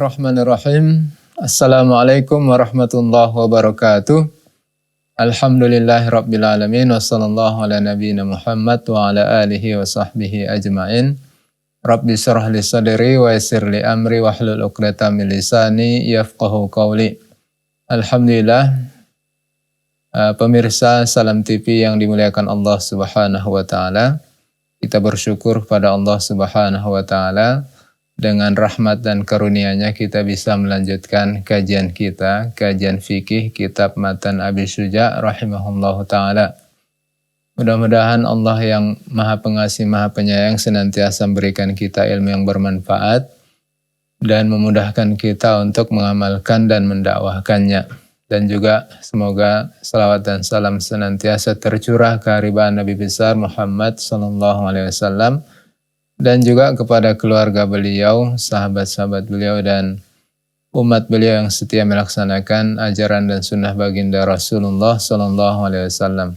Bismillahirrahmanirrahim. Assalamualaikum warahmatullahi wabarakatuh. Alhamdulillahirabbil alamin wassallallahu ala nabiyyina Muhammad wa ala alihi wa sahbihi ajmain. Rabbi shrah li sadri wa yassir li amri wahlul 'uqdatam min lisani yafqahu qawli. Alhamdulillah, pemirsa Salam TV yang dimuliakan Allah Subhanahu wa taala. Kita bersyukur kepada Allah Subhanahu wa taala. Dengan rahmat dan karunia-Nya kita bisa melanjutkan kajian kita, kajian fikih kitab Matan Abi Syuja' rahimahullahu ta'ala. Mudah-mudahan Allah yang Maha Pengasih, Maha Penyayang senantiasa memberikan kita ilmu yang bermanfaat dan memudahkan kita untuk mengamalkan dan mendakwahkannya. Dan juga semoga salawat dan salam senantiasa tercurah ke haribaan Nabi besar Muhammad SAW, dan juga kepada keluarga beliau, sahabat-sahabat beliau, dan umat beliau yang setia melaksanakan ajaran dan sunnah baginda Rasulullah SAW.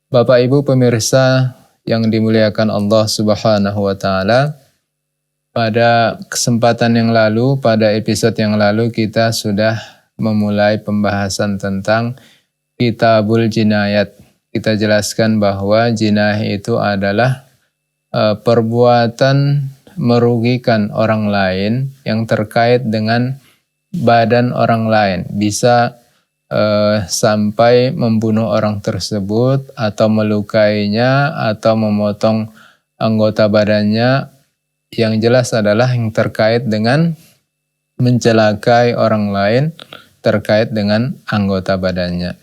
Bapak Ibu pemirsa yang dimuliakan Allah Subhanahu wa taala, pada kesempatan yang lalu, pada episode yang lalu kita sudah memulai pembahasan tentang Kitabul Jinayat. Kita jelaskan bahwa jinayah itu adalah perbuatan merugikan orang lain yang terkait dengan badan orang lain. Bisa sampai membunuh orang tersebut atau melukainya atau memotong anggota badannya. Yang jelas adalah yang terkait dengan mencelakai orang lain terkait dengan anggota badannya.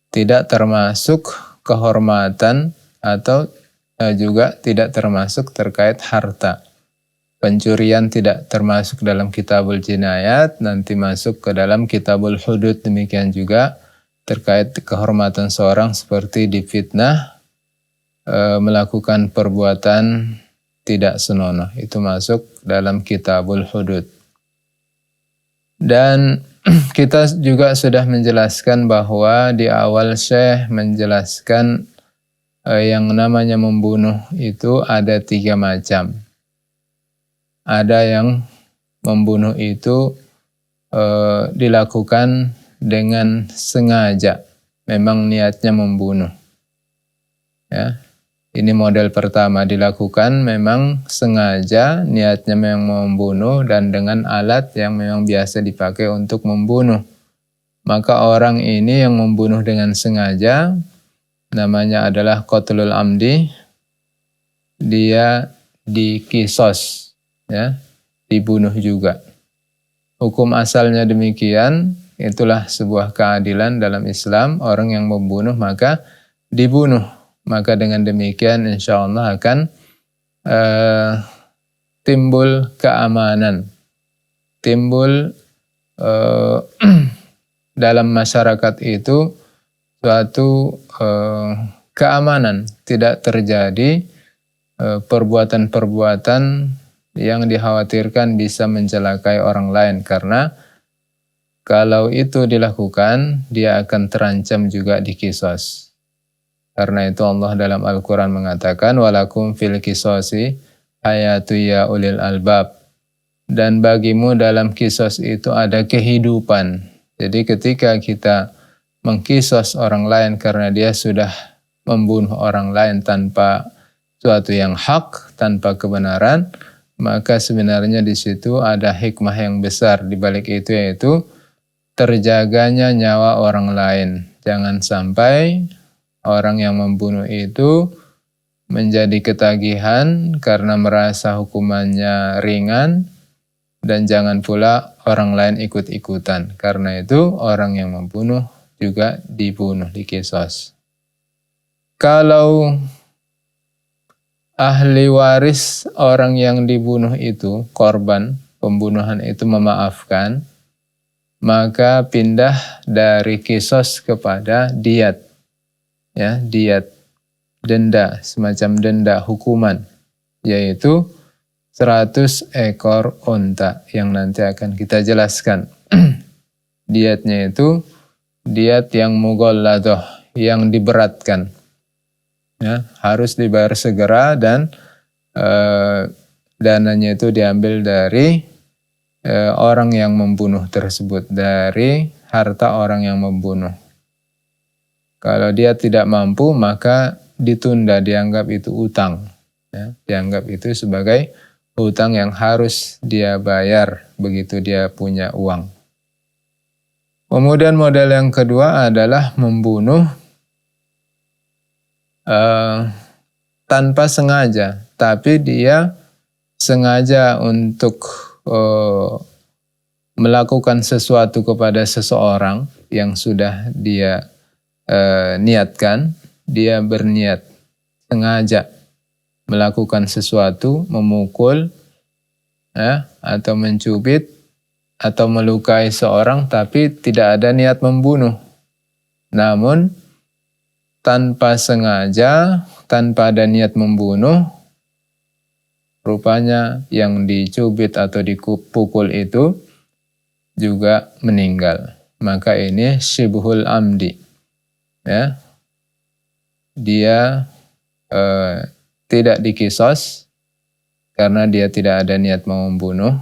Tidak termasuk kehormatan atau juga tidak termasuk terkait harta. Pencurian tidak termasuk dalam Kitabul Jinayat, nanti masuk ke dalam Kitabul Hudud. Demikian juga terkait kehormatan seorang seperti difitnah, melakukan perbuatan tidak senonoh. Itu masuk dalam Kitabul Hudud. Dan kita juga sudah menjelaskan bahwa di awal Syekh menjelaskan yang namanya membunuh itu ada 3 macam. Ada yang membunuh itu dilakukan dengan sengaja, memang niatnya membunuh. Ya, ini model pertama, dilakukan memang sengaja, niatnya memang membunuh dan dengan alat yang memang biasa dipakai untuk membunuh. Maka orang ini yang membunuh dengan sengaja namanya adalah qatlul amdi, dia dikisos, ya, dibunuh juga. Hukum asalnya demikian, itulah sebuah keadilan dalam Islam, orang yang membunuh maka dibunuh. Maka dengan demikian insya Allah akan timbul keamanan, timbul dalam masyarakat itu suatu keamanan, tidak terjadi perbuatan-perbuatan yang dikhawatirkan bisa mencelakai orang lain, karena kalau itu dilakukan dia akan terancam juga dikisos. Karena itu Allah dalam Al-Quran mengatakan walakum fil qisasi hayatu ya ulil albab, dan bagimu dalam kisos itu ada kehidupan. Jadi ketika kita mengkisos orang lain karena dia sudah membunuh orang lain tanpa suatu yang hak, tanpa kebenaran, maka sebenarnya di situ ada hikmah yang besar di balik itu, yaitu terjaganya nyawa orang lain. Jangan sampai orang yang membunuh itu menjadi ketagihan karena merasa hukumannya ringan, dan jangan pula orang lain ikut-ikutan. Karena itu orang yang membunuh juga dibunuh, dikisos. Kalau ahli waris orang yang dibunuh itu, korban pembunuhan itu memaafkan, maka pindah dari kisos kepada diat. Ya, diat, denda, semacam denda hukuman, yaitu 100 ekor unta yang nanti akan kita jelaskan. Diatnya itu diat yang mughalladah, yang diberatkan. Ya, harus dibayar segera dan dananya itu diambil dari orang yang membunuh tersebut dari harta orang yang membunuh. Kalau dia tidak mampu, maka ditunda, dianggap itu utang. Ya, dianggap itu sebagai hutang yang harus dia bayar begitu dia punya uang. Kemudian model yang kedua adalah membunuh tanpa sengaja, tapi dia sengaja untuk melakukan sesuatu kepada seseorang yang sudah dia niatkan. Dia berniat sengaja melakukan sesuatu, memukul atau mencubit atau melukai seorang, tapi tidak ada niat membunuh. Namun tanpa sengaja, tanpa ada niat membunuh, rupanya yang dicubit atau dipukul itu juga meninggal. Maka ini syibhul amdi. Ya. Dia tidak dikisos karena dia tidak ada niat mau membunuh,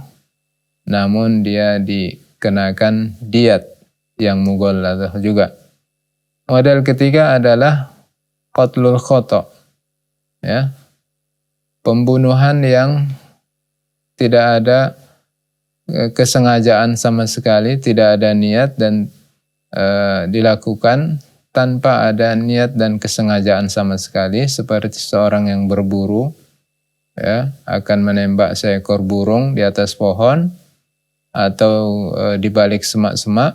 namun dia dikenakan diat yang mughalladah juga. Model ketiga adalah qatlul khata'. Ya. Pembunuhan yang tidak ada kesengajaan sama sekali, tidak ada niat dan dilakukan tanpa ada niat dan kesengajaan sama sekali, seperti seorang yang berburu, ya, akan menembak seekor burung di atas pohon atau di balik semak-semak.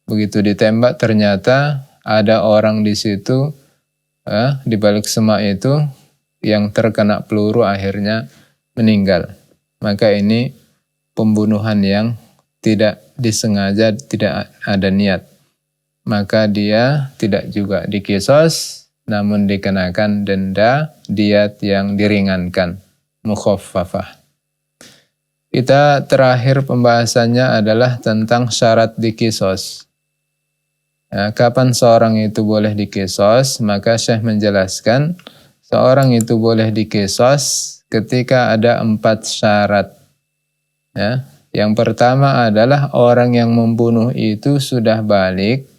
Begitu ditembak ternyata ada orang di situ, di balik semak itu yang terkena peluru akhirnya meninggal. Maka ini pembunuhan yang tidak disengaja, tidak ada niat. Maka dia tidak juga dikisos, namun dikenakan denda diat yang diringankan, mukhaffafah. Kita terakhir pembahasannya adalah tentang syarat dikisos. Nah, kapan seorang itu boleh dikisos? Maka Syekh menjelaskan seorang itu boleh dikisos ketika ada 4 syarat. Ya. Yang pertama adalah orang yang membunuh itu sudah balik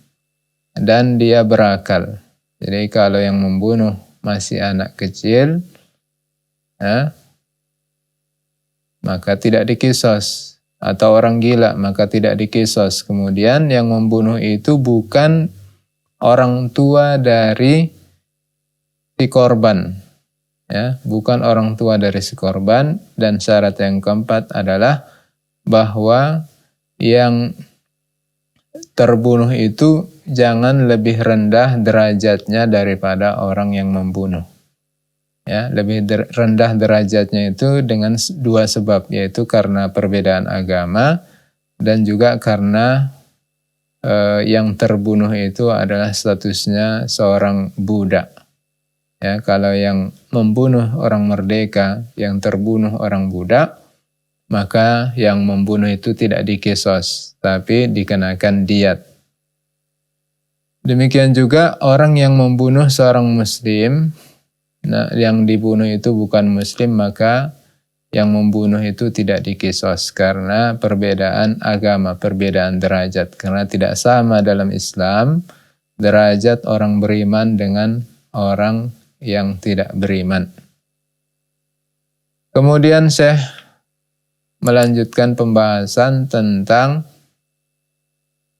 dan dia berakal. Jadi kalau yang membunuh masih anak kecil, ya, maka tidak dikisos. Atau orang gila, maka tidak dikisos. Kemudian yang membunuh itu bukan orang tua dari si korban, ya, bukan orang tua dari si korban. Dan syarat yang keempat adalah bahwa yang terbunuh itu jangan lebih rendah derajatnya daripada orang yang membunuh. Ya, lebih rendah derajatnya itu dengan 2 sebab, yaitu karena perbedaan agama dan juga karena yang terbunuh itu adalah statusnya seorang budak. Ya, kalau yang membunuh orang merdeka, yang terbunuh orang budak, maka yang membunuh itu tidak dikisos, tapi dikenakan diat. Demikian juga orang yang membunuh seorang muslim, nah, yang dibunuh itu bukan muslim, maka yang membunuh itu tidak dikisos karena perbedaan agama, perbedaan derajat. Karena tidak sama dalam Islam derajat orang beriman dengan orang yang tidak beriman. Kemudian Syekh melanjutkan pembahasan tentang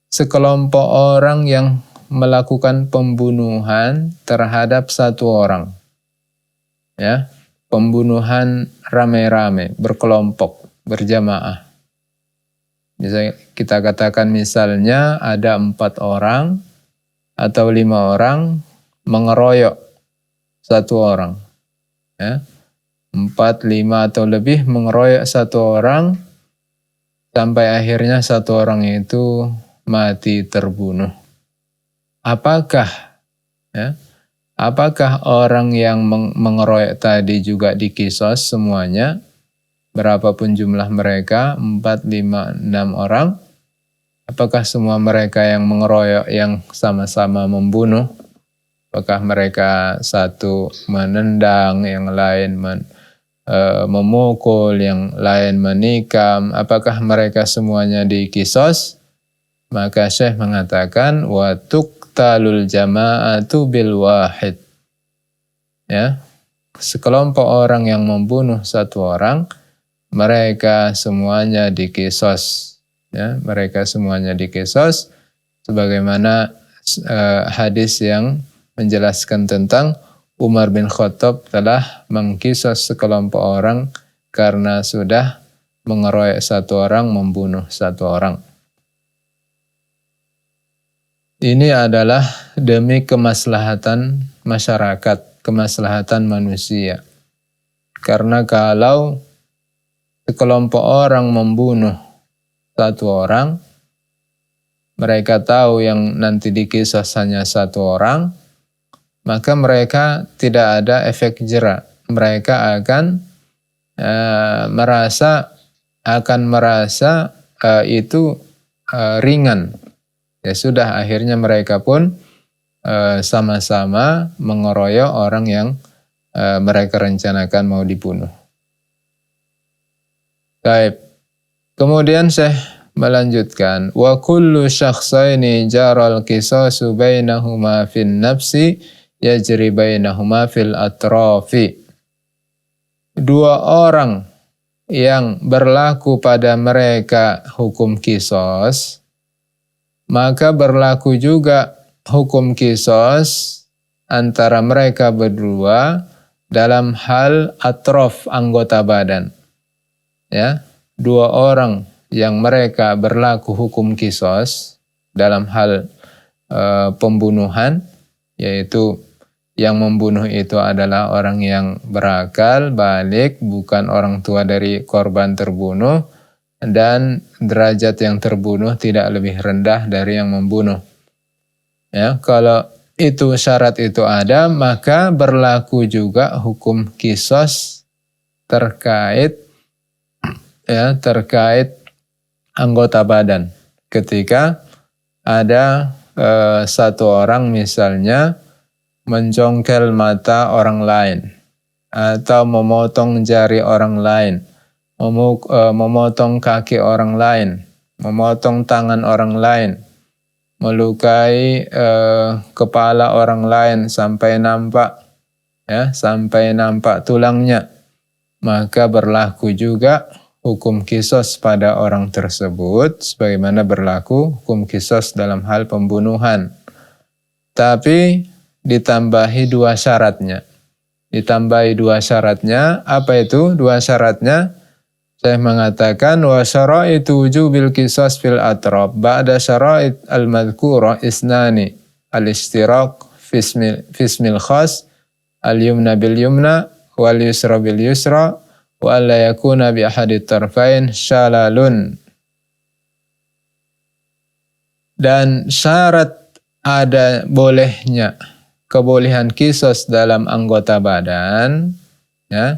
sekelompok orang yang melakukan pembunuhan terhadap 1 orang. Ya, pembunuhan rame-rame, berkelompok, berjamaah. Bisa kita katakan misalnya ada 4 orang atau 5 orang mengeroyok 1 orang. Ya. 4, 5 atau lebih mengeroyok 1 orang sampai akhirnya 1 orang itu mati terbunuh. Apakah orang yang mengeroyok tadi juga dikisos semuanya? Berapapun jumlah mereka, 4, 5, 6 orang. Apakah semua mereka yang mengeroyok yang sama-sama membunuh? Apakah mereka satu menendang, yang lain memukul, yang lain menikam, apakah mereka semuanya dikisos? Maka Syekh mengatakan wa tuqtalul jama'atu bil wahid. Ya, sekelompok orang yang membunuh satu orang, mereka semuanya dikisos. Ya, mereka semuanya dikisos sebagaimana hadis yang menjelaskan tentang Umar bin Khattab telah mengkisos sekelompok orang karena sudah mengeroyok satu orang, membunuh satu orang. Ini adalah demi kemaslahatan masyarakat, kemaslahatan manusia. Karena kalau sekelompok orang membunuh satu orang, mereka tahu yang nanti dikisos hanya satu orang, maka mereka tidak ada efek jera. Mereka akan merasa itu ringan. Ya sudah, akhirnya mereka pun sama-sama mengeroyok orang yang mereka rencanakan mau dibunuh. Baik. Kemudian Syekh melanjutkan, wa kullu syakhsaini jaral qisasu bainahuma fin nafsi yajri bainahuma fil atrafi. Dua orang yang berlaku pada mereka hukum kisos, maka berlaku juga hukum kisos antara mereka berdua dalam hal atrof, anggota badan. Ya, dua orang yang mereka berlaku hukum kisos dalam hal pembunuhan, yaitu yang membunuh itu adalah orang yang berakal, balik, bukan orang tua dari korban terbunuh, dan derajat yang terbunuh tidak lebih rendah dari yang membunuh. Ya, kalau itu syarat itu ada, maka berlaku juga hukum kisos terkait anggota badan. Ketika ada satu orang misalnya mencongkel mata orang lain, atau memotong jari orang lain, memotong kaki orang lain, memotong tangan orang lain, melukai kepala orang lain sampai nampak tulangnya, maka berlaku juga hukum kisos pada orang tersebut sebagaimana berlaku hukum kisos dalam hal pembunuhan. Tapi ditambahi dua syaratnya. Apa itu dua syaratnya? Saya mengatakan wa syaraitu wujubil qisas fil atrab ba'da syara'it al-madhkura isnani al-ishtiraq fismil khas al-yumna bil yumna wal yusra bil yusra wa alla yakuna bi ahadit tarfain syalalun. Dan syarat ada bolehnya kebolehan kisos dalam anggota badan, ya,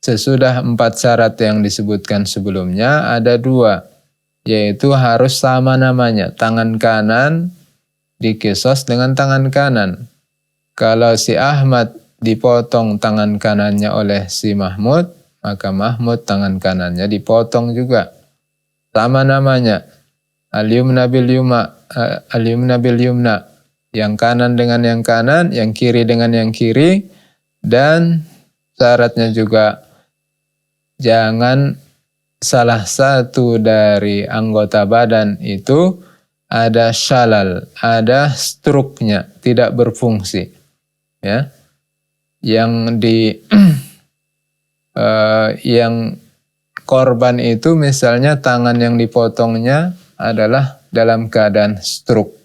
sesudah 4 syarat yang disebutkan sebelumnya, ada 2, yaitu harus sama namanya. Tangan kanan dikisos dengan tangan kanan. Kalau si Ahmad dipotong tangan kanannya oleh si Mahmud, maka Mahmud tangan kanannya dipotong juga. Sama namanya. Al-yumna bil yumna. Yang kanan dengan yang kanan, yang kiri dengan yang kiri, dan syaratnya juga jangan salah satu dari anggota badan itu ada syalal, ada struknya, tidak berfungsi. Ya, yang yang korban itu misalnya tangan yang dipotongnya adalah dalam keadaan struk,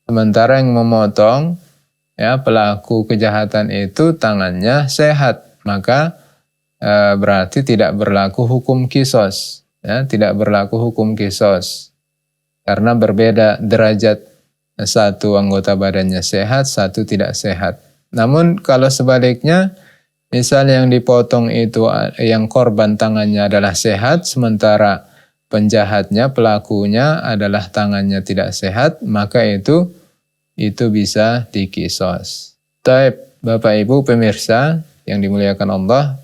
sementara yang memotong, ya, pelaku kejahatan itu tangannya sehat, maka berarti tidak berlaku hukum kisos, ya, tidak berlaku hukum kisos karena berbeda derajat, satu anggota badannya sehat, satu tidak sehat. Namun kalau sebaliknya, misalnya yang dipotong itu yang korban tangannya adalah sehat, sementara penjahatnya, pelakunya adalah tangannya tidak sehat, maka itu bisa dikisos. Baik, Bapak Ibu pemirsa yang dimuliakan Allah,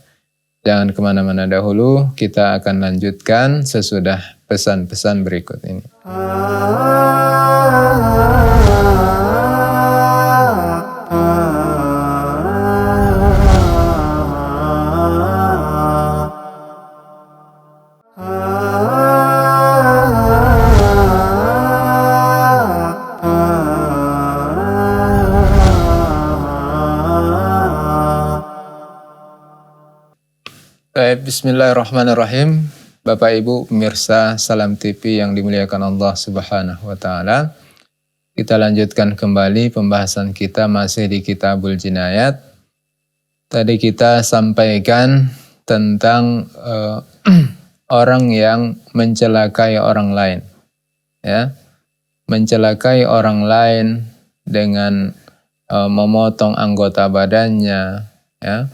Jangan kemana-mana dahulu, kita akan lanjutkan sesudah pesan-pesan berikut ini. Bismillahirrahmanirrahim. Bapak Ibu pemirsa Salam TV yang dimuliakan Allah Subhanahu wa taala. Kita lanjutkan kembali pembahasan kita masih di Kitabul Jinayat. Tadi kita sampaikan tentang orang yang mencelakai orang lain. Ya. Mencelakai orang lain dengan memotong anggota badannya, ya,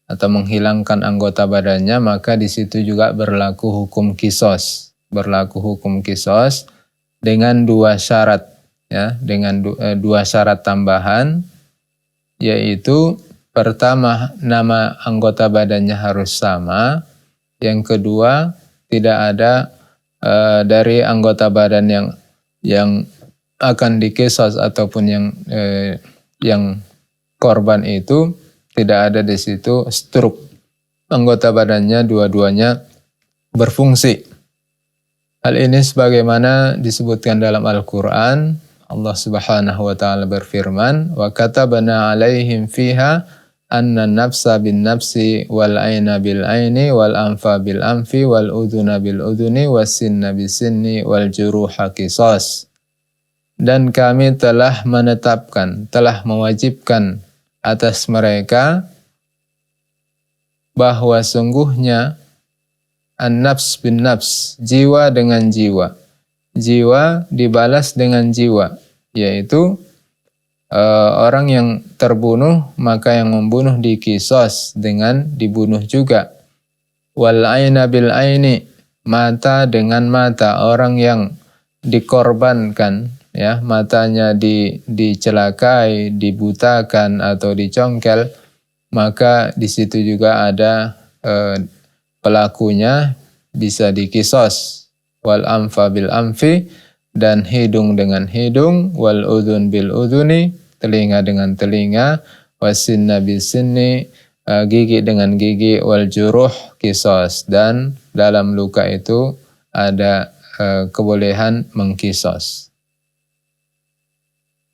atau menghilangkan anggota badannya, maka di situ juga berlaku hukum kisos. Berlaku hukum kisos dengan dua syarat, ya, dengan dua syarat tambahan, yaitu pertama nama anggota badannya harus sama, yang kedua tidak ada dari anggota badan yang akan dikisos ataupun yang korban itu tidak ada di situ struk. Anggota badannya dua-duanya berfungsi. Hal ini sebagaimana disebutkan dalam Al-Quran. Allah Subhanahu wa taala berfirman, "Wa katabna 'alaihim fiha anna an-nafsa bin-nafsi wal 'aina bil-'aini wal anfa bil-anfi wal udhuna bil-udhuni was sinna bis-sinni wal juruha qisas." Dan kami telah menetapkan, telah mewajibkan atas mereka bahwa sungguhnya an-nafs bin nafs, jiwa dengan jiwa. Jiwa dibalas dengan jiwa, yaitu orang yang terbunuh maka yang membunuh dikisos dengan dibunuh juga. Wal aina bil aini, mata dengan mata, orang yang dikorbankan, ya, matanya dicelakai, dibutakan atau dicongkel, maka di situ juga ada pelakunya bisa dikisos. Wal anfa bil anfi, dan hidung dengan hidung, wal udhun bil udhuni, telinga dengan telinga, wasinna bis sinni, gigi dengan gigi, wal juruh kisos, dan dalam luka itu ada kebolehan mengkisos.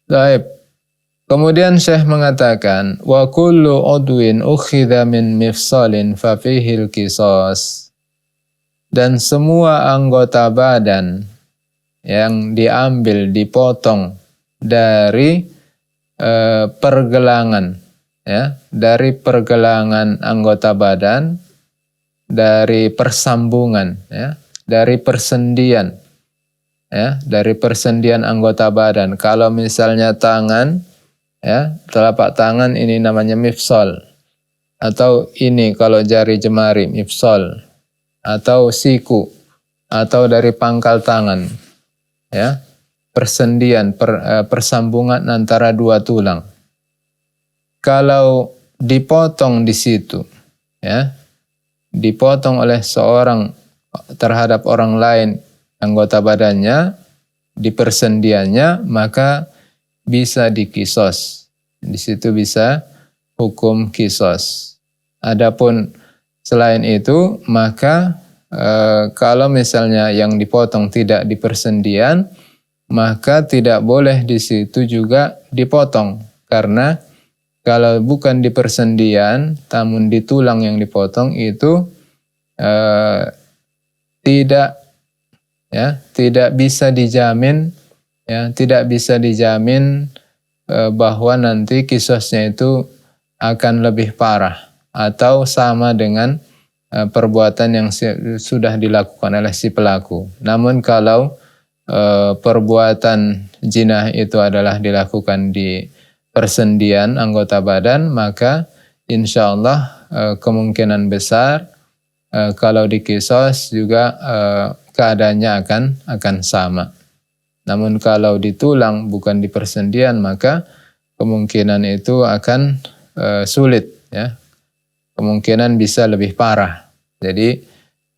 Baik. Kemudian Syekh mengatakan, wa kullu udwin ukhidha min mifsalin fa fihil qisas. Dan semua anggota badan yang diambil, dipotong dari pergelangan, ya, dari pergelangan anggota badan, dari persambungan, ya, dari persendian, ya, dari persendian anggota badan. Kalau misalnya tangan, ya, telapak tangan ini namanya mifsal, atau ini kalau jari jemari mifsal, atau siku, atau dari pangkal tangan, ya, persendian, persambungan antara dua tulang. Kalau dipotong di situ, ya, dipotong oleh seorang terhadap orang lain anggota badannya, di persendiannya, maka bisa dikisos. Di situ bisa hukum kisos. Adapun selain itu, maka kalau misalnya yang dipotong tidak di persendian, maka tidak boleh di situ juga dipotong. Karena kalau bukan di persendian, namun di tulang yang dipotong itu tidak bisa dijamin, ya, tidak bisa dijamin bahwa nanti kisosnya itu akan lebih parah atau sama dengan perbuatan yang sudah dilakukan oleh si pelaku. Namun kalau perbuatan jinah itu adalah dilakukan di persendian anggota badan, maka insya Allah kemungkinan besar kalau dikisos juga keadaannya akan sama. Namun kalau di tulang bukan di persendian, maka kemungkinan itu akan sulit, ya. kemungkinan bisa lebih parah. Jadi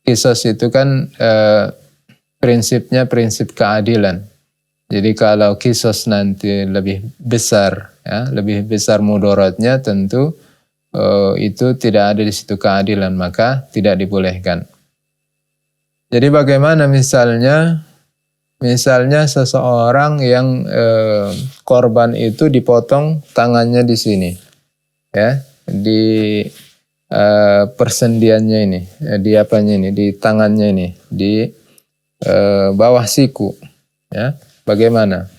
kisos itu kan prinsipnya prinsip keadilan. Jadi kalau kisos nanti lebih besar, ya, lebih besar mudaratnya, tentu itu tidak ada di situ keadilan, maka tidak dibolehkan. Jadi bagaimana misalnya seseorang yang korban itu dipotong tangannya di sini, ya, di persendiannya ini, di apanya ini, di tangannya ini, di bawah siku, ya. Bagaimana?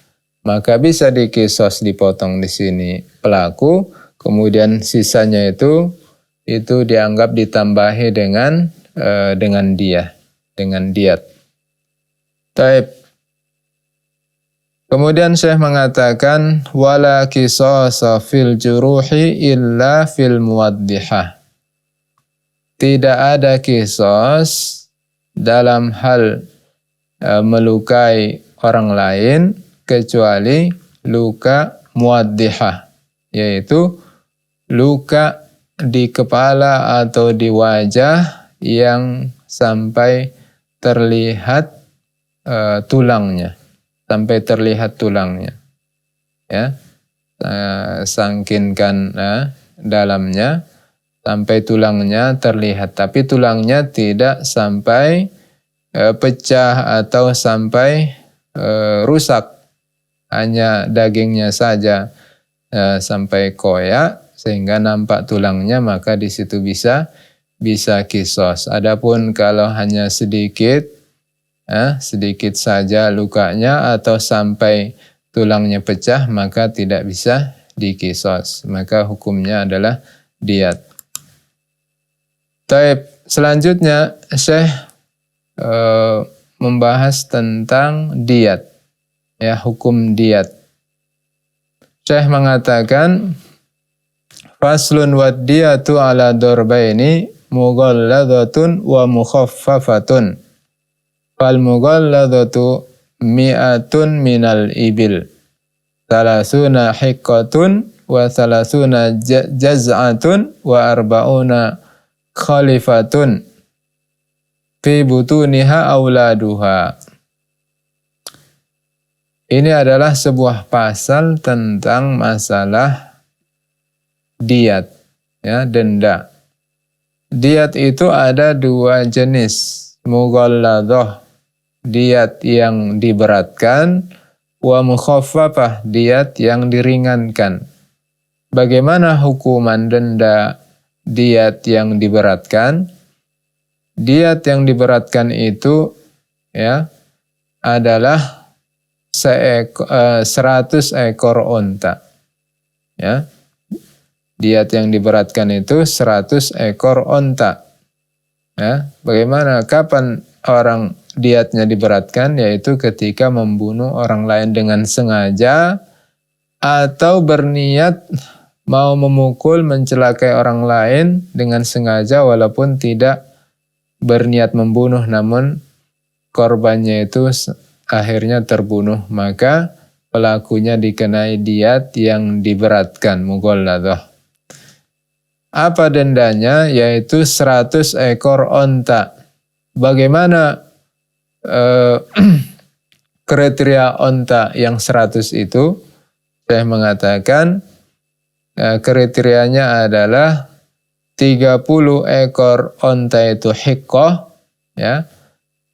Maka bisa dikisos, dipotong di sini pelaku, kemudian sisanya itu dianggap ditambahi dengan diat. Taib. Kemudian Syekh mengatakan wala qisasa fil juruhi illa fil muwaddihah. Tidak ada kisos dalam hal melukai orang lain kecuali luka muwaddihah, yaitu luka di kepala atau di wajah yang sampai terlihat tulangnya, ya, sangkinkan dalamnya sampai tulangnya terlihat, tapi tulangnya tidak sampai pecah atau sampai rusak, hanya dagingnya saja sampai koyak sehingga nampak tulangnya, maka di situ bisa kisos. Adapun kalau hanya sedikit saja lukanya atau sampai tulangnya pecah, maka tidak bisa dikisos, maka hukumnya adalah diat. Taib. Selanjutnya Syekh membahas tentang diat, ya, hukum diat. Syekh mengatakan faslun wad diyatu ala darbaini mughalladatun wa mukhaffafatun. Fal mughalladatu mi'atun minal ibil, salasuna hiqqatun wa salasuna jaz'atun wa arba'una khalifatun fi butuniha auladuha. Ini adalah sebuah pasal tentang masalah diat, ya, denda. Diat itu ada dua jenis, mughalladah, diat yang diberatkan, wa mukhaffafah, diat yang diringankan. Bagaimana hukuman denda diat yang diberatkan? Diat yang diberatkan itu, ya, adalah 100 ekor onta. Ya. Diat yang diberatkan itu 100 ekor onta. Ya. Bagaimana, kapan orang diatnya diberatkan? Yaitu ketika membunuh orang lain dengan sengaja atau berniat mau memukul, mencelakai orang lain dengan sengaja walaupun tidak berniat membunuh, namun korbannya itu akhirnya terbunuh, maka pelakunya dikenai diat yang diberatkan, mughalladah. Apa dendanya? Yaitu 100 ekor onta. Bagaimana kriteria onta yang 100 itu? Saya mengatakan kriterianya adalah 30 ekor onta itu hiqqah, ya.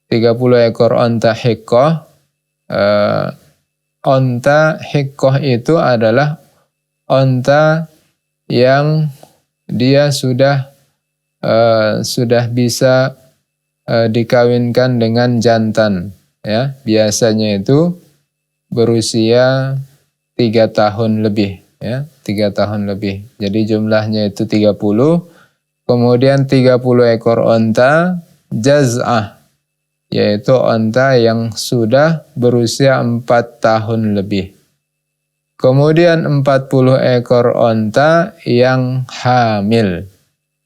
30 ekor onta hiqqah. Onta hiqqah itu adalah onta yang dia sudah bisa dikawinkan dengan jantan, ya. Biasanya itu berusia 3 tahun lebih, ya, 3 tahun lebih. Jadi jumlahnya itu 30. Kemudian 30 ekor onta jaz'ah, yaitu onta yang sudah berusia 4 tahun lebih. Kemudian 40 ekor onta yang hamil,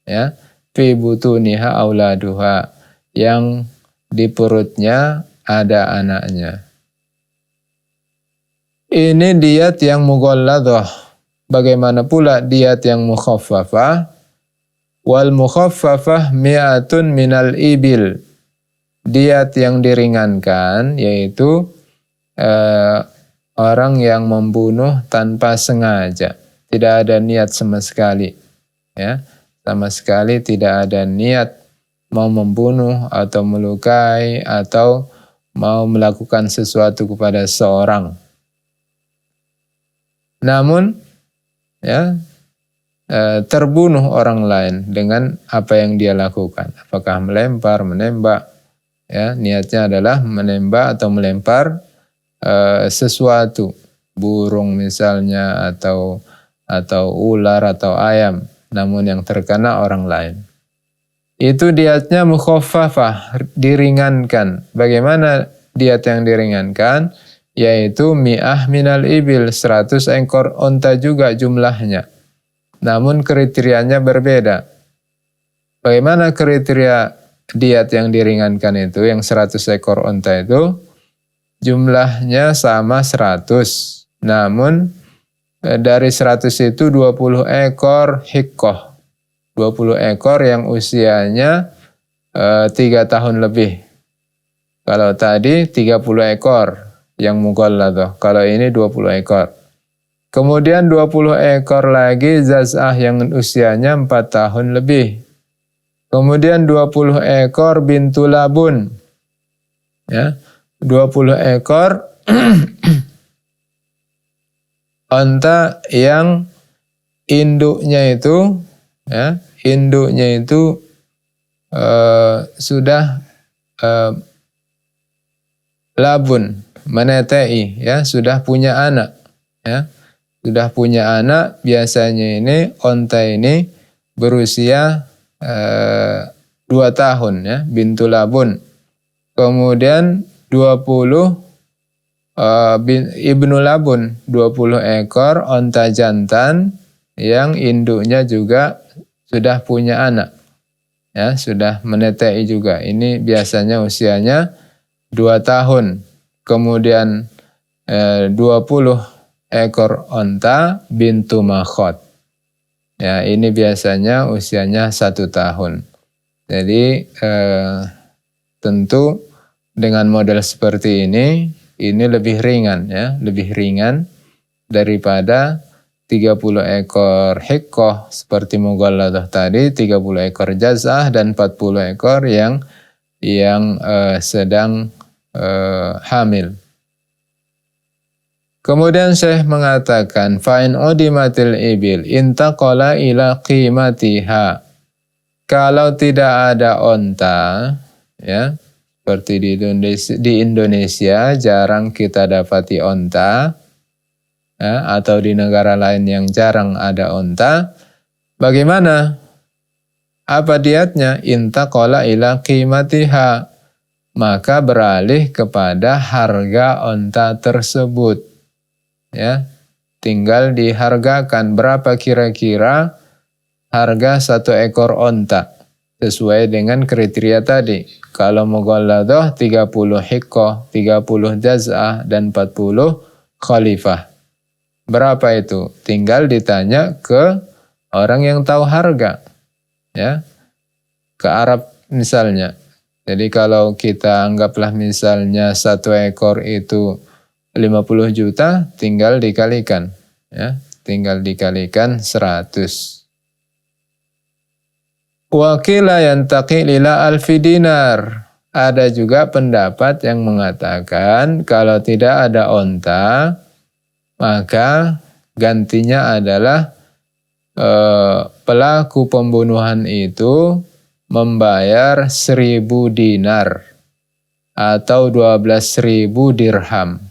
ya, fi butuniha auladuha, yang di perutnya ada anaknya. Ini diat yang mughalladah. Bagaimana pula diat yang mukhaffafah? Wal mukhaffafah mi'atun minal ibil. Diat yang diringankan yaitu orang yang membunuh tanpa sengaja, tidak ada niat sama sekali, ya, sama sekali tidak ada niat mau membunuh atau melukai atau mau melakukan sesuatu kepada seorang. Namun, ya, terbunuh orang lain dengan apa yang dia lakukan, apakah melempar, menembak, ya, niatnya adalah menembak atau melempar sesuatu, burung misalnya atau ular atau ayam, namun yang terkena orang lain. Itu diatnya mukhaffafah, diringankan. Bagaimana diat yang diringankan? Yaitu mi'ah minal ibil, 100 ekor onta juga jumlahnya. Namun kriterianya berbeda. Bagaimana kriteria diat yang diringankan itu, yang 100 ekor onta itu? Jumlahnya sama 100. Namun dari 100 itu 20 ekor hikkoh. 20 ekor yang usianya 3 tahun lebih. Kalau tadi 30 ekor yang mughalladah. Kalau ini 20 ekor. Kemudian 20 ekor lagi jaz'ah yang usianya 4 tahun lebih. Kemudian 20 ekor bintu labun. Ya, 20 ekor onta yang induknya itu, ya, induknya itu sudah labun, menetei, ya, sudah punya anak, ya, sudah punya anak. Biasanya ini onta ini berusia 2 tahun, ya, bintu labun. Kemudian 20 ibnu labun, 20 ekor onta jantan yang induknya juga sudah punya anak, ya, sudah menetei juga. Ini biasanya usianya 2 tahun. Kemudian 20 ekor onta bintu makhot. Ya, ini biasanya usianya 1 tahun. Jadi tentu dengan model seperti ini lebih ringan, ya, lebih ringan daripada 30 ekor hikkoh seperti mughalladah tadi, 30 ekor jaz'ah dan 40 ekor yang sedang hamil. Kemudian Syekh mengatakan fa'in udimatil ibil intaqala ila qimatiha. Kalau tidak ada onta, ya, seperti di Indonesia jarang kita dapati onta, ya, atau di negara lain yang jarang ada onta. Bagaimana? Apa diatnya? Intaqala ila qimatiha. Maka beralih kepada harga onta tersebut. Ya, tinggal dihargakan berapa kira-kira harga 1 ekor onta sesuai dengan kriteria tadi. Kalau mughalladah 30 hikkoh, 30 jaz'ah dan 40 khalifah. Berapa itu? Tinggal ditanya ke orang yang tahu harga, ya, ke Arab misalnya. Jadi kalau kita anggaplah misalnya 1 ekor itu 50 juta, tinggal dikalikan, ya, tinggal dikalikan 100. Wa qila yantaqi ila alfi dinar. Ada juga pendapat yang mengatakan kalau tidak ada onta, maka gantinya adalah pelaku pembunuhan itu membayar 1.000 dinar atau 12.000 dirham.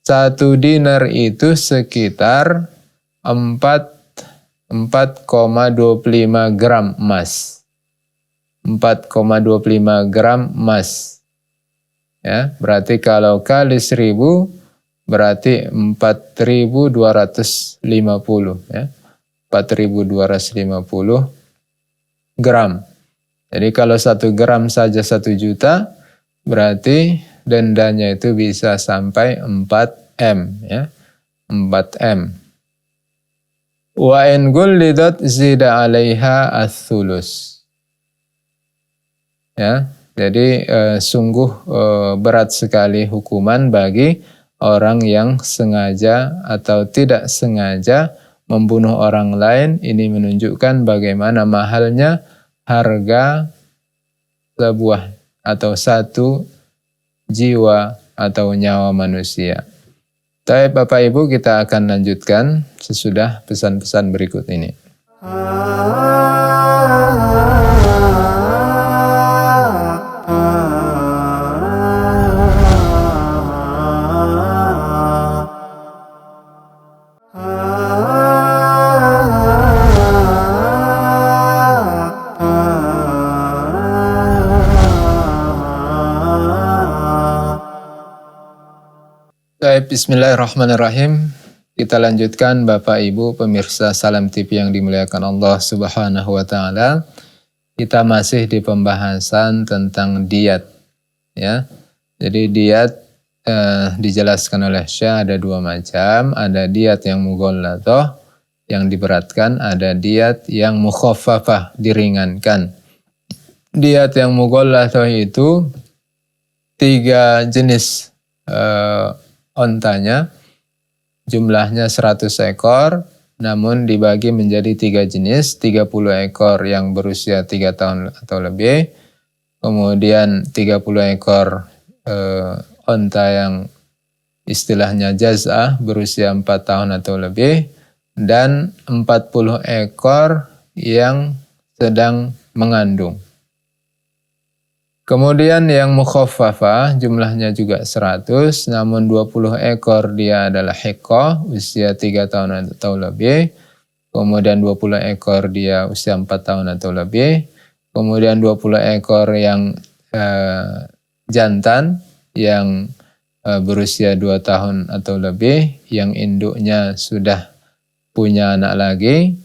1 dinar itu sekitar 4,25 gram emas. 4,25 gram emas. Ya, berarti kalau kali 1.000 berarti 4.250, ya. 4.250 gram. Jadi kalau 1 gram saja 1 juta, berarti dendanya itu bisa sampai 4 M, ya. 4 M. Wa in gullidat zida 'alaiha ats-tsulus. Ya, jadi sungguh berat sekali hukuman bagi orang yang sengaja atau tidak sengaja membunuh orang lain. Ini menunjukkan bagaimana mahalnya harga sebuah atau satu jiwa atau nyawa manusia. Baik Bapak Ibu, kita akan lanjutkan sesudah pesan-pesan berikut ini. Baik, bismillahirrahmanirrahim. Kita lanjutkan Bapak Ibu pemirsa Salam TV yang dimuliakan Allah Subhanahu wa taala. Kita masih di pembahasan tentang diat, ya. Jadi diat dijelaskan oleh Syekh ada dua macam, ada diat yang mughallathah yang diberatkan, ada diat yang mukhaffafah diringankan. Diat yang mughallathah itu 3 jenis ontanya, jumlahnya 100 ekor, namun dibagi menjadi 3 jenis, 30 ekor yang berusia 3 tahun atau lebih, kemudian 30 ekor onta yang istilahnya jaz'ah berusia 4 tahun atau lebih, dan 40 ekor yang sedang mengandung. Kemudian yang mukhaffafah jumlahnya juga 100, namun 20 ekor dia adalah hiqqah, usia 3 tahun atau lebih. Kemudian 20 ekor dia usia 4 tahun atau lebih. Kemudian 20 ekor yang jantan, yang berusia 2 tahun atau lebih, yang induknya sudah punya anak lagi.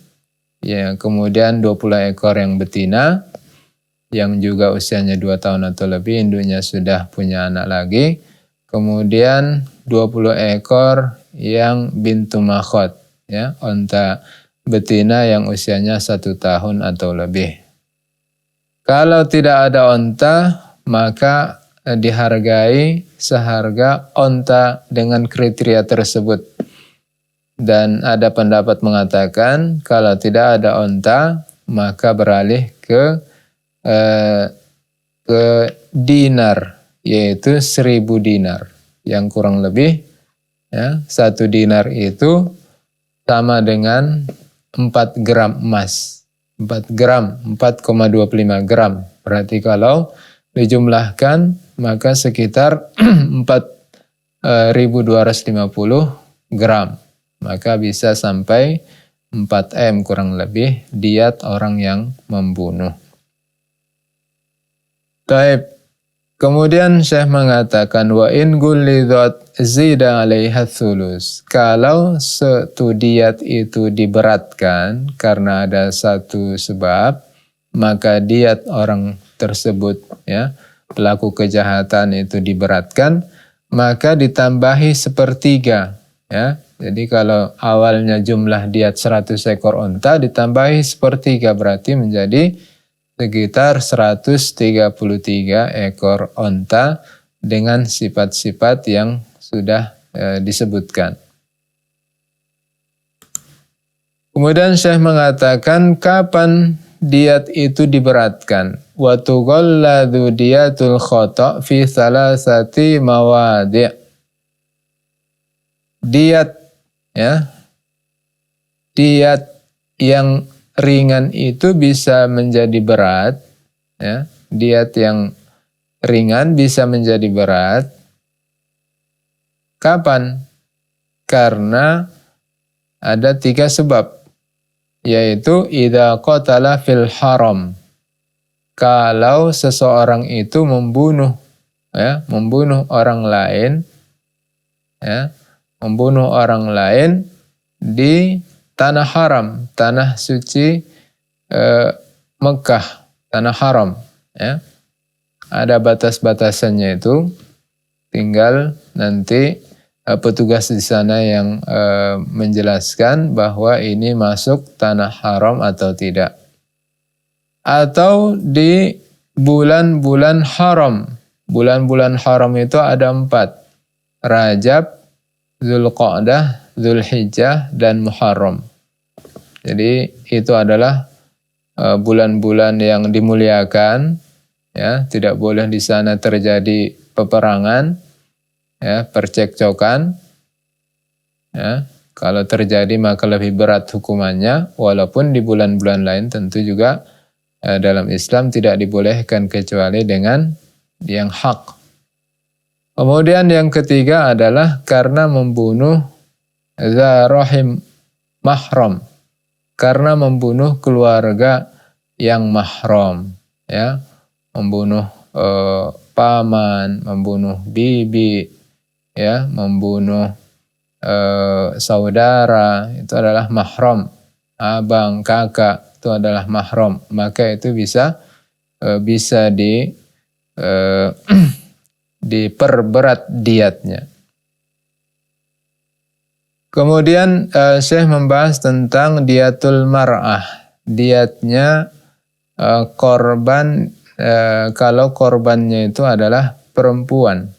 Ya, kemudian 20 ekor yang betina, yang juga usianya 2 tahun atau lebih, induknya sudah punya anak lagi. Kemudian 20 ekor yang bintu makhot, ya, onta betina yang usianya 1 tahun atau lebih. Kalau tidak ada onta, maka dihargai seharga onta dengan kriteria tersebut. Dan ada pendapat mengatakan kalau tidak ada onta, maka beralih ke dinar, yaitu 1000 dinar, yang kurang lebih, ya, 1 dinar itu sama dengan 4 gram emas. 4 gram, 4,25 gram. Berarti kalau dijumlahkan maka sekitar 4.250 gram. Maka bisa sampai 4 M kurang lebih diat orang yang membunuh. Taib. Kemudian Syekh mengatakan wa in gullidat zida 'alaiha ats-tsulus. Kalau satu diat itu diberatkan karena ada satu sebab, maka diat orang tersebut, ya, pelaku kejahatan itu diberatkan, maka ditambahi 1/3, ya. Jadi kalau awalnya jumlah diat 100 ekor onta ditambahi 1/3, berarti menjadi sekitar 133 ekor onta dengan sifat-sifat yang sudah disebutkan. Kemudian Syekh mengatakan kapan diat itu diberatkan? Wa tughalladu diyatul khata' fi salasati mawadi'. Diat, ya, diat yang ringan itu bisa menjadi berat, ya. Diat yang ringan bisa menjadi berat. Kapan? Karena ada 3 sebab, yaitu idza qatala fil haram. Kalau seseorang itu membunuh, ya, membunuh orang lain, ya, membunuh orang lain di tanah haram, tanah suci Mekah, tanah haram, ya. Ada batas-batasannya itu, tinggal nanti petugas di sana yang menjelaskan bahwa ini masuk tanah haram atau tidak. Atau di bulan-bulan haram. Bulan-bulan haram itu ada 4. Rajab, Zulqa'dah, Zulhijjah, dan Muharram. Jadi itu adalah bulan-bulan yang dimuliakan, ya, tidak boleh di sana terjadi peperangan, ya, percekcokan, ya. Kalau terjadi maka lebih berat hukumannya, walaupun di bulan-bulan lain tentu juga dalam Islam tidak dibolehkan kecuali dengan yang hak. Kemudian yang ketiga adalah karena membunuh dza rahim mahram, karena membunuh keluarga yang mahram, ya, membunuh paman, membunuh bibi, ya, membunuh saudara, itu adalah mahram. Abang, kakak, itu adalah mahram. Maka itu bisa diperberat diatnya. Kemudian Syekh membahas tentang diatul mar'ah. Diatnya korban kalau korbannya itu adalah perempuan.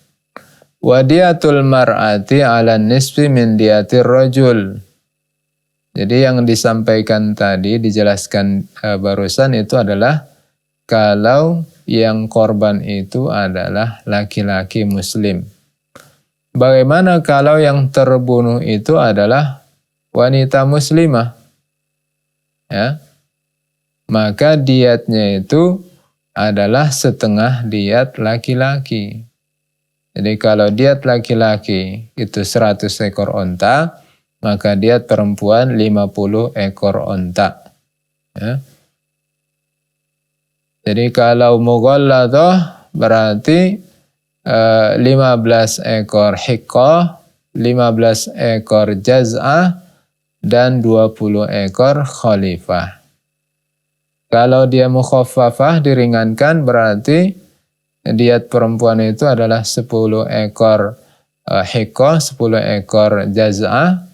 Wa diatul mar'ati 'ala nisfi min diatir rajul. Jadi yang disampaikan tadi, dijelaskan barusan itu adalah kalau yang korban itu adalah laki-laki muslim. Bagaimana kalau yang terbunuh itu adalah wanita muslimah? Ya. Maka diatnya itu adalah setengah diat laki-laki. Jadi kalau diat laki-laki itu 100 ekor onta, maka diat perempuan 50 ekor onta. Ya. Jadi kalau mughalladah berarti 15 ekor hiqqah, 15 ekor jaz'ah, dan 20 ekor khalifah. Kalau dia mukhaffafah, diringankan, berarti diat perempuan itu adalah 10 ekor hiqqah, 10 ekor jaz'ah,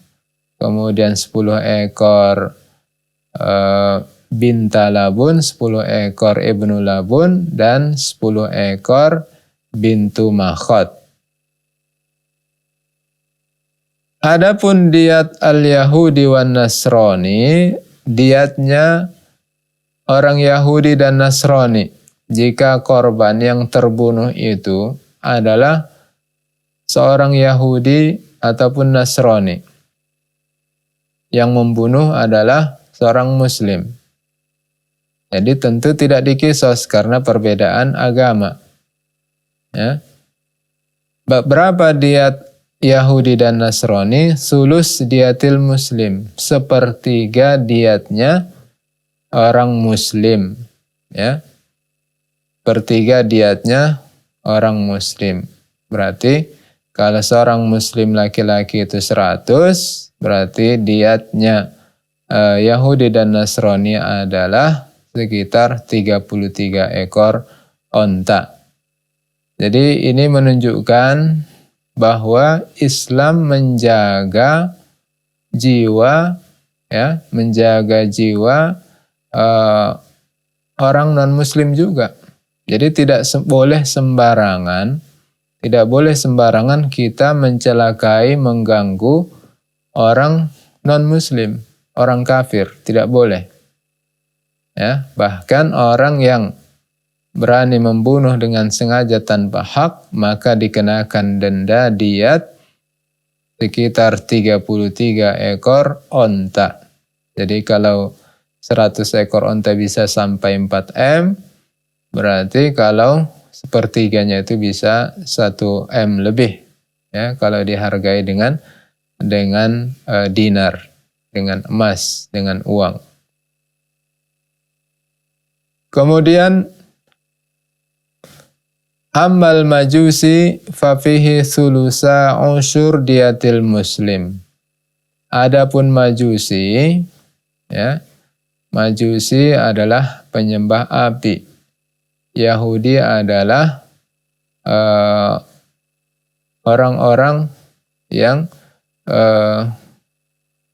kemudian 10 ekor binta labun, 10 ekor ibnu labun, dan 10 ekor bintu makhot. Adapun diat al-Yahudi wan Nasrani, diatnya orang Yahudi dan Nasrani jika korban yang terbunuh itu adalah seorang Yahudi ataupun Nasrani. Yang membunuh adalah seorang Muslim. Jadi tentu tidak dikisos karena perbedaan agama. Ya. Berapa diat Yahudi dan Nasrani? Sulus diatil Muslim, sepertiga diatnya orang Muslim. Ya. Sepertiga diatnya orang Muslim. Berarti kalau seorang Muslim laki-laki itu 100, berarti diatnya Yahudi dan Nasrani adalah sekitar 33 ekor onta. Jadi ini menunjukkan bahwa Islam menjaga jiwa, ya, menjaga jiwa orang non-Muslim juga. Jadi tidak boleh sembarangan, kita mencelakai, mengganggu orang non-Muslim, orang kafir, tidak boleh. Ya, bahkan orang yang berani membunuh dengan sengaja tanpa hak, maka dikenakan denda diat sekitar 33 ekor onta. Jadi kalau 100 ekor onta bisa sampai 4 M, berarti kalau sepertiganya itu bisa 1 M lebih. Ya, kalau dihargai dengan dinar, dengan emas, dengan uang. Kemudian ammal majusi fafihi sulusa usyur diatil muslim. Adapun majusi, ya, majusi adalah penyembah api. Yahudi adalah orang-orang yang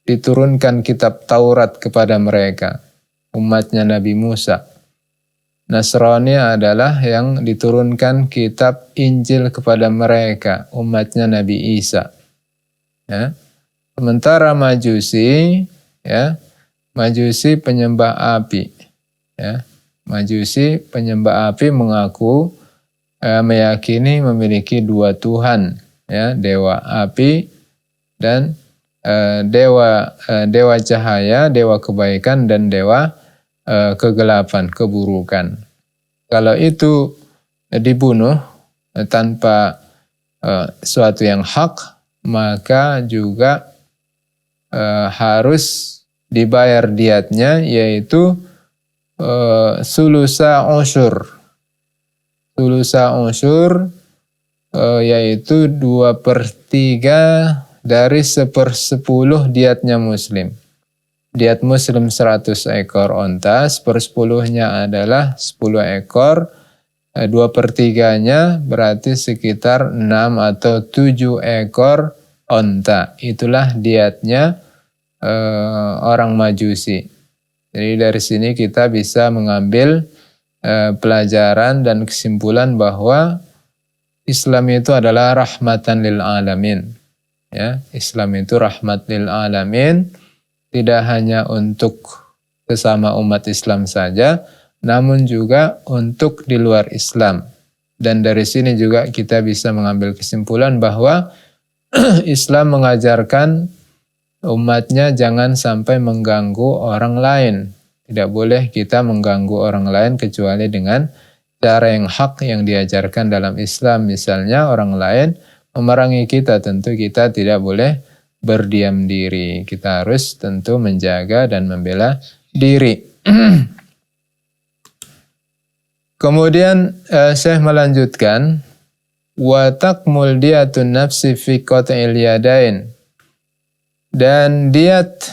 diturunkan kitab Taurat kepada mereka, umatnya Nabi Musa. Nasrani adalah yang diturunkan kitab Injil kepada mereka, umatnya Nabi Isa. Ya. Sementara Majusi, ya, Majusi penyembah api. Ya. Majusi penyembah api mengaku meyakini memiliki dua Tuhan, ya, dewa api dan dewa cahaya, dewa kebaikan dan dewa kegelapan, keburukan. Kalau itu dibunuh tanpa suatu yang hak, maka juga harus dibayar diatnya, yaitu sulusa usyur. Sulusa usyur yaitu 2/3 dari 1/10 diatnya muslim. Diat muslim 100 ekor onta, 1/10-nya adalah 10 ekor, 2/3-nya berarti sekitar 6 atau 7 ekor onta. Itulah diatnya orang Majusi. Jadi dari sini kita bisa mengambil pelajaran dan kesimpulan bahwa Islam itu adalah rahmatan lil alamin. Ya, Islam itu rahmat lil alamin. Tidak hanya untuk sesama umat Islam saja, namun juga untuk di luar Islam. Dan dari sini juga kita bisa mengambil kesimpulan bahwa Islam mengajarkan umatnya jangan sampai mengganggu orang lain. Tidak boleh kita mengganggu orang lain kecuali dengan cara yang hak yang diajarkan dalam Islam. Misalnya orang lain memerangi kita, tentu kita tidak boleh berdiam diri. Kita harus tentu menjaga dan membela diri. Kemudian Syekh melanjutkan, wa taqmul diyatun nafsi fi qat'il yadain. Dan diat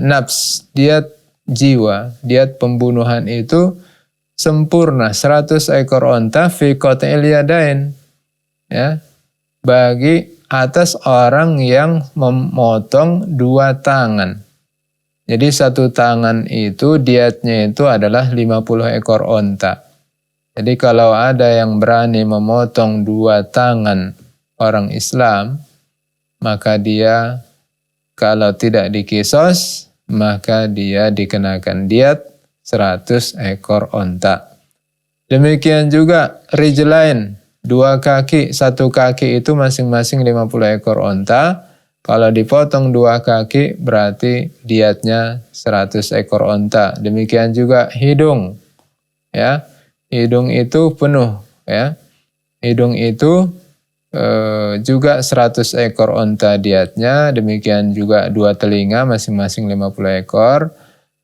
nafs, diat jiwa, diat pembunuhan itu sempurna 100 ekor onta fi qat'il yadain. Ya, bagi atas orang yang memotong 2 tangan. Jadi 1 tangan itu diatnya itu adalah 50 ekor onta. Jadi kalau ada yang berani memotong 2 tangan orang Islam, maka dia kalau tidak dikisos, maka dia dikenakan diat 100 ekor onta. Demikian juga rijlain, 2 kaki, 1 kaki itu masing-masing 50 ekor onta. Kalau dipotong 2 kaki berarti diatnya 100 ekor onta. Demikian juga hidung. Ya. Hidung itu penuh, ya. Hidung itu juga 100 ekor onta diatnya. Demikian juga 2 telinga masing-masing 50 ekor.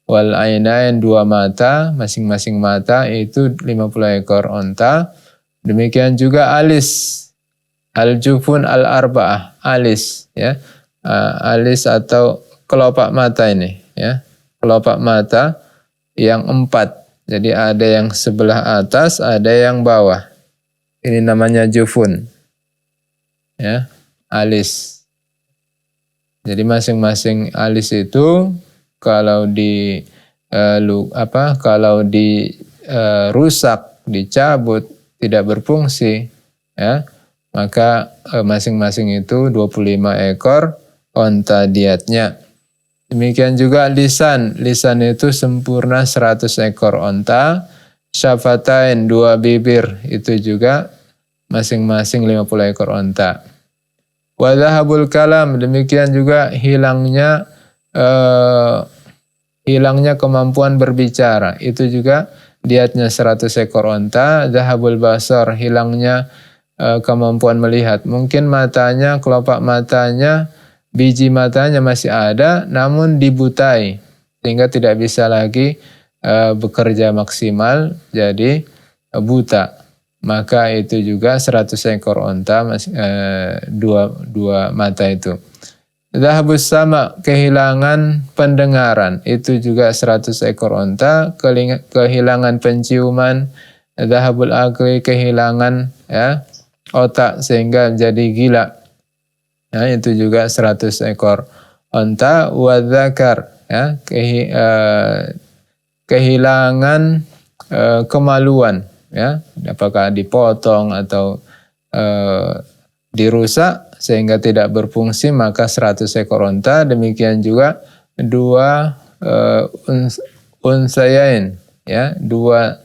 Wal ainain, 2 mata, masing-masing mata itu 50 ekor onta. Demikian juga alis, al-jufun al-arba'ah, alis, ya, alis atau kelopak mata ini, ya, kelopak mata yang 4. Jadi ada yang sebelah atas, ada yang bawah. Ini namanya jufun, ya, alis. Jadi masing-masing alis itu kalau rusak, dicabut, tidak berfungsi, ya, maka masing-masing itu 25 ekor onta diatnya. Demikian juga lisan. Lisan itu sempurna 100 ekor onta. Syafatain, 2 bibir, itu juga masing-masing 50 ekor onta. Wa dhahabul kalam, demikian juga hilangnya kemampuan berbicara, itu juga diatnya 100 ekor onta. Dhahabul basar, hilangnya kemampuan melihat. Mungkin matanya, kelopak matanya, biji matanya masih ada, namun dibutai sehingga tidak bisa lagi bekerja maksimal, jadi buta. Maka itu juga 100 ekor onta, dua mata itu. Dhahabus sama, kehilangan pendengaran, itu juga 100 ekor onta. Kehilangan penciuman. Dhahabul akli, kehilangan, ya, otak sehingga jadi gila. Ya, itu juga 100 ekor onta. Wa dzakar, ya, kehilangan kemaluan, ya, apakah dipotong atau dirusak sehingga tidak berfungsi, maka 100 ekor onta. Demikian juga 2 unsayain, ya, 2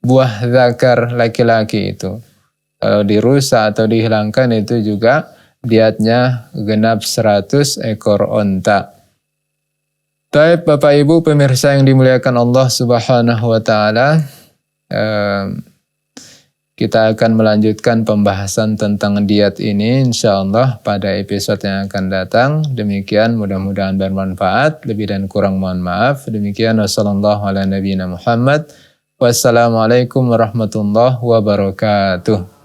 buah zakar laki-laki itu. Kalau dirusak atau dihilangkan itu juga diatnya genap 100 ekor onta. Baik Bapak Ibu pemirsa yang dimuliakan Allah Subhanahu wa taala, kita akan melanjutkan pembahasan tentang diat ini insyaallah pada episode yang akan datang. Demikian, mudah-mudahan bermanfaat. Lebih dan kurang mohon maaf. Demikian, wassallallahu ala nabiyina Muhammad. Wassalamualaikum warahmatullahi wabarakatuh.